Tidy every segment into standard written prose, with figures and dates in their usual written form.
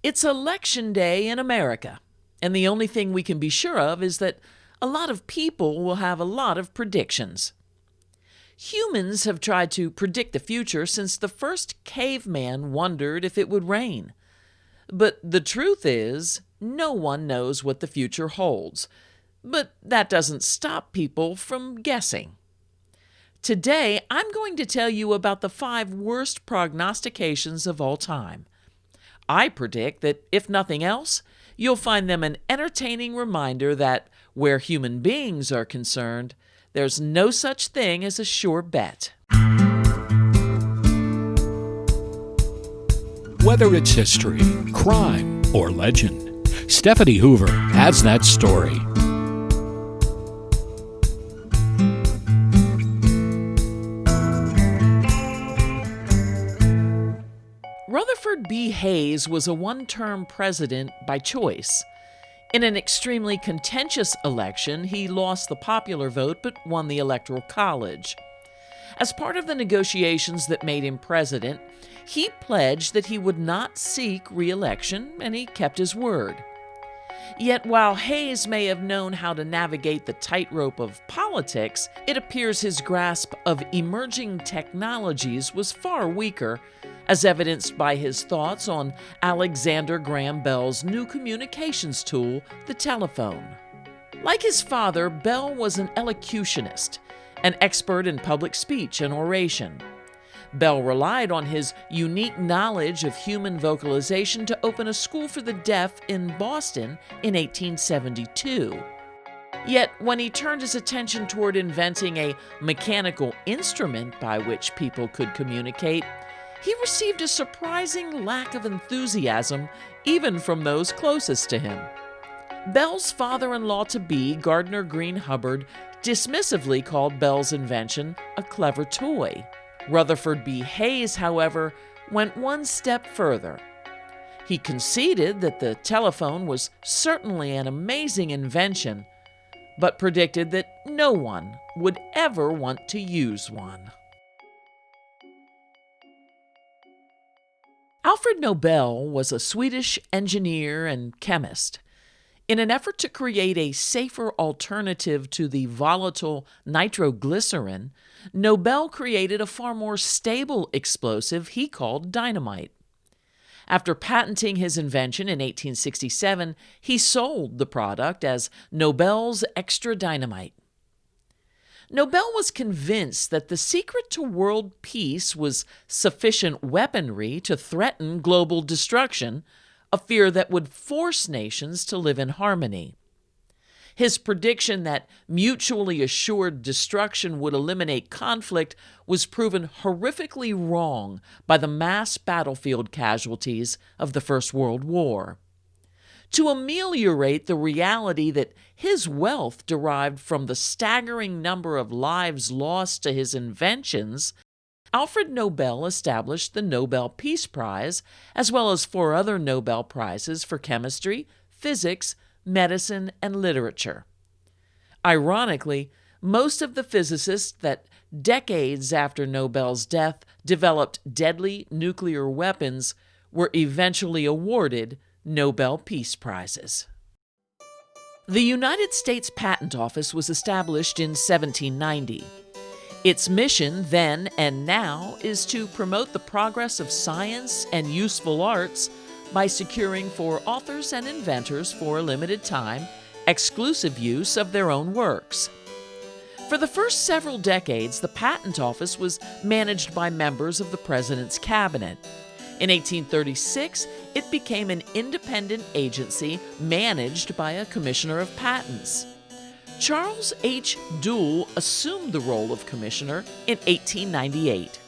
It's election day in America, and the only thing we can be sure of is that a lot of people will have a lot of predictions. Humans have tried to predict the future since the first caveman wondered if it would rain. But the truth is, no one knows what the future holds. But that doesn't stop people from guessing. Today, I'm going to tell you about the 5 worst prognostications of all time. I predict that, if nothing else, you'll find them an entertaining reminder that, where human beings are concerned, there's no such thing as a sure bet. Whether it's history, crime, or legend, Stephanie Hoover has that story. Rutherford B. Hayes was a one-term president by choice. In an extremely contentious election, he lost the popular vote but won the Electoral College. As part of the negotiations that made him president, he pledged that he would not seek re-election, and he kept his word. Yet while Hayes may have known how to navigate the tightrope of politics, it appears his grasp of emerging technologies was far weaker, as evidenced by his thoughts on Alexander Graham Bell's new communications tool, the telephone. Like his father, Bell was an elocutionist, an expert in public speech and oration. Bell relied on his unique knowledge of human vocalization to open a school for the deaf in Boston in 1872. Yet, when he turned his attention toward inventing a mechanical instrument by which people could communicate, he received a surprising lack of enthusiasm even from those closest to him. Bell's father-in-law-to-be, Gardner Green Hubbard, dismissively called Bell's invention a clever toy. Rutherford B. Hayes, however, went one step further. He conceded that the telephone was certainly an amazing invention, but predicted that no one would ever want to use one. Alfred Nobel was a Swedish engineer and chemist. In an effort to create a safer alternative to the volatile nitroglycerin, Nobel created a far more stable explosive he called dynamite. After patenting his invention in 1867, he sold the product as Nobel's Extra Dynamite. Nobel was convinced that the secret to world peace was sufficient weaponry to threaten global destruction, a fear that would force nations to live in harmony. His prediction that mutually assured destruction would eliminate conflict was proven horrifically wrong by the mass battlefield casualties of the First World War. To ameliorate the reality that his wealth derived from the staggering number of lives lost to his inventions, Alfred Nobel established the Nobel Peace Prize, as well as 4 other Nobel Prizes for chemistry, physics, medicine, and literature. Ironically, most of the physicists that decades after Nobel's death developed deadly nuclear weapons were eventually awarded Nobel Peace Prizes. The United States Patent Office was established in 1790. Its mission then and now is to promote the progress of science and useful arts by securing for authors and inventors for a limited time exclusive use of their own works. For the first several decades, the Patent Office was managed by members of the President's Cabinet. In 1836, it became an independent agency managed by a Commissioner of Patents. Charles H. Dool assumed the role of commissioner in 1898.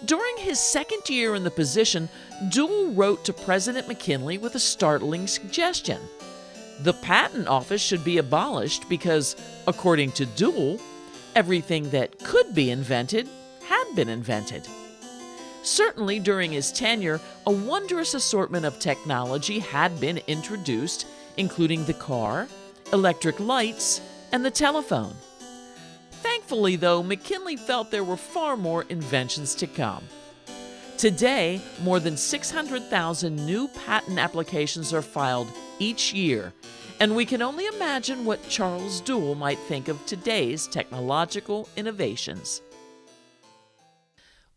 During his second year in the position, Dool wrote to President McKinley with a startling suggestion. The Patent Office should be abolished because, according to Dool, everything that could be invented had been invented. Certainly during his tenure, a wondrous assortment of technology had been introduced, including the car, electric lights, and the telephone. Thankfully, though, McKinley felt there were far more inventions to come. Today, more than 600,000 new patent applications are filed each year, and we can only imagine what Charles Dool might think of today's technological innovations.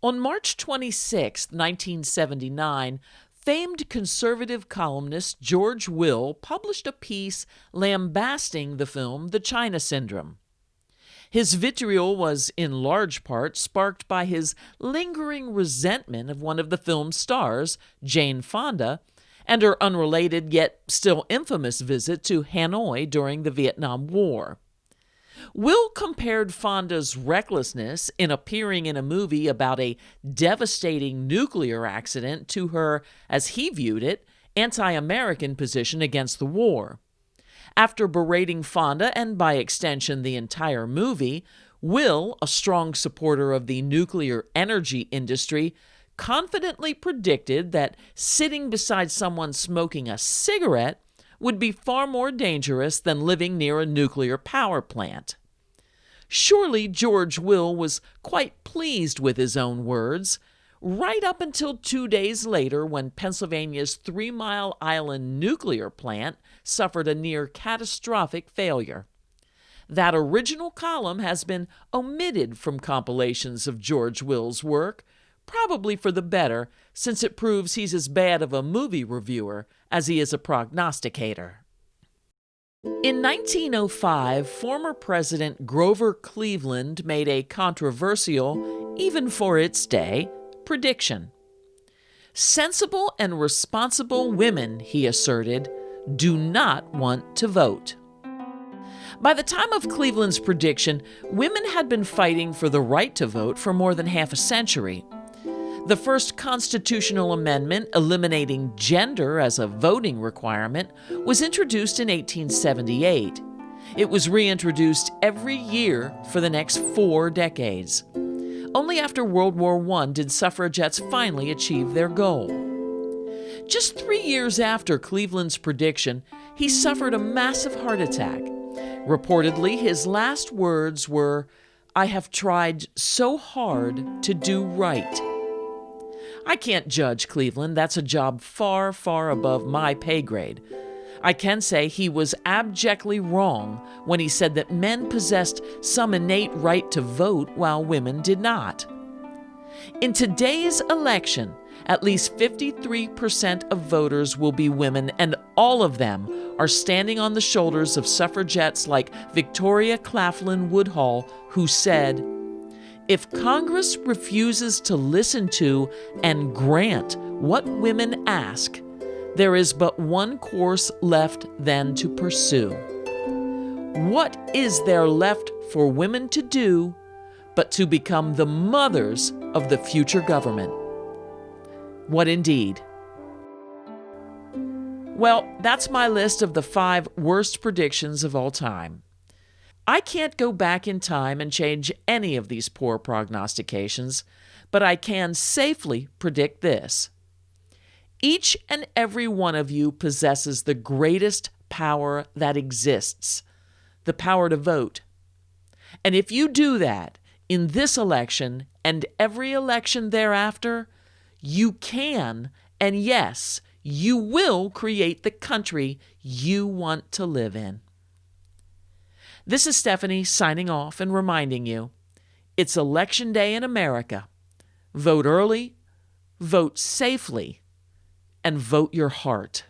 On March 26, 1979, famed conservative columnist George Will published a piece lambasting the film The China Syndrome. His vitriol was in large part sparked by his lingering resentment of one of the film's stars, Jane Fonda, and her unrelated yet still infamous visit to Hanoi during the Vietnam War. Will compared Fonda's recklessness in appearing in a movie about a devastating nuclear accident to her, as he viewed it, anti-American position against the war. After berating Fonda and by extension the entire movie, Will, a strong supporter of the nuclear energy industry, confidently predicted that sitting beside someone smoking a cigarette would be far more dangerous than living near a nuclear power plant. Surely George Will was quite pleased with his own words, right up until 2 days later when Pennsylvania's 3 Mile Island nuclear plant suffered a near catastrophic failure. That original column has been omitted from compilations of George Will's work, probably for the better, since it proves he's as bad of a movie reviewer as he is a prognosticator. In 1905, former President Grover Cleveland made a controversial, even for its day, prediction. Sensible and responsible women, he asserted, do not want to vote. By the time of Cleveland's prediction, women had been fighting for the right to vote for more than half a century. The first constitutional amendment eliminating gender as a voting requirement was introduced in 1878. It was reintroduced every year for the next 4 decades. Only after World War I did suffragettes finally achieve their goal. Just 3 years after Cleveland's prediction, he suffered a massive heart attack. Reportedly, his last words were, "I have tried so hard to do right." I can't judge Cleveland. That's a job far, far above my pay grade. I can say he was abjectly wrong when he said that men possessed some innate right to vote while women did not. In today's election, at least 53% of voters will be women, and all of them are standing on the shoulders of suffragettes like Victoria Claflin Woodhull, who said, "If Congress refuses to listen to and grant what women ask, there is but one course left then to pursue. What is there left for women to do but to become the mothers of the future government?" What indeed? Well, that's my list of the 5 worst predictions of all time. I can't go back in time and change any of these poor prognostications, but I can safely predict this. Each and every one of you possesses the greatest power that exists, the power to vote. And if you do that in this election and every election thereafter, you can, and yes, you will create the country you want to live in. This is Stephanie signing off and reminding you, it's Election Day in America. Vote early, vote safely, and vote your heart.